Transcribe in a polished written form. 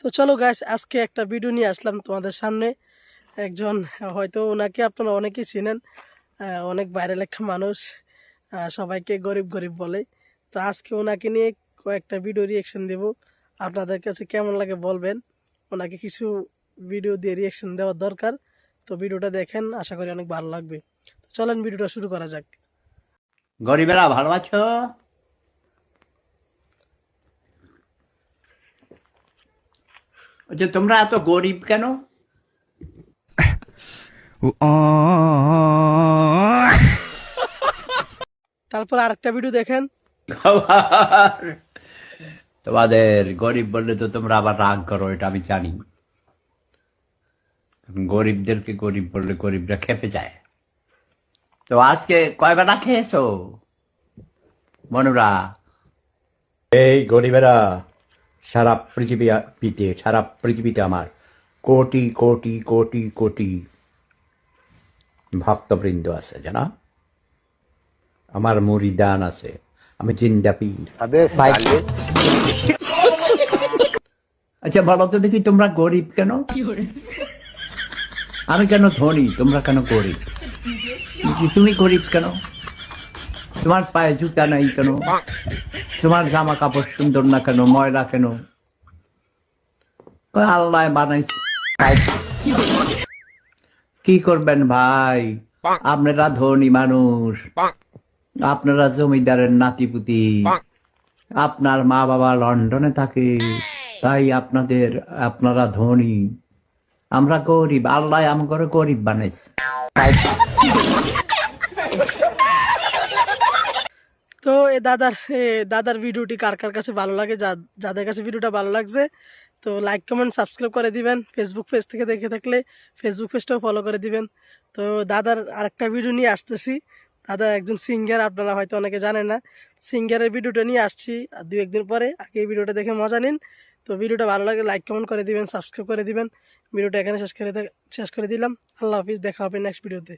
তো চলো গাইস, আজকে একটা ভিডিও নিয়ে আসলাম তোমাদের সামনে। একজন, হয়তো ওনাকে আপনারা অনেকেই চিনেন, অনেক ভাইরাল একটা মানুষ, সবাইকে গরিব গরিব বলে। তো আজকে ওনাকে নিয়ে কয়েকটা ভিডিও রিয়েকশন দেব, আপনাদের কাছে কেমন লাগে বলবেন। ওনাকে কিছু ভিডিও দিয়ে রিয়েকশন দেওয়ার দরকার। তো ভিডিওটা দেখেন, আশা করি অনেক ভালো লাগবে। তো চলেন ভিডিওটা শুরু করা যাক। গরিবেরা ভালো আছো? যে তোমরা এত গরিব কেন? তারপর আরেকটা ভিডিও দেখেন। তোমাদের গরিব বললে তো তোমরা আবার রাগ করো, এটা আমি জানি। গরিবদেরকে গরিব বললে গরিবরা খেপে যায়। তো আজকে কয় বেলা খেয়েছো মনুরা? এই গরিবেরা, সারা পৃথিবীতে আমার কোটি কোটি কোটি কোটি ভক্তবৃন্দ আছে, জানা? আমার মুরিদান আছে, আমি জিন্দা পীর। আচ্ছা বলো তো দেখি, তোমরা গরিব কেন? আমি কেন ধনী, তোমরা কেন গরিব? তুমি গরিব কেন? তোমার পায়ে জুতা নাই কেন? তোমার জামা কাপড় সুন্দর না কেন, ময়লা কেন? আল্লাহ বানাইছে। কি করবেন ভাই, আপনারা ধনী মানুষ, আপনারা জমিদারের নাতিপুতি, আপনার মা বাবা লন্ডনে থাকে, তাই আপনারা ধনী, আমরা গরিব। আল্লাহ আমাকে গরিব বানাইছে। তো দাদার ভিডিওটি কার কার কাছে ভালো লাগে, যাদের কাছে ভিডিওটা ভালো লাগছে, তো লাইক কমেন্ট সাবস্ক্রাইব করে দিবেন। ফেসবুক পেজ থেকে দেখে থাকলে ফেসবুক পেজটাও ফলো করে দিবেন। তো দাদার আরেকটা ভিডিও নিয়ে আসতেছি। দাদা একজন সিঙ্গার, আপনারা হয়তো অনেকে জানেন না। সিঙ্গারের ভিডিওটা নিয়ে আসছি আর 2-1 দিন পরে। আগে এই ভিডিওটা দেখে মজা নিন। তো ভিডিওটা ভালো লাগে লাইক কমেন্ট করে দিবেন, সাবস্ক্রাইব করে দিবেন। ভিডিওটা এখানে শেষ করে দিলাম। আল্লাহ হাফিজ, দেখা হবে নেক্সট ভিডিওতে।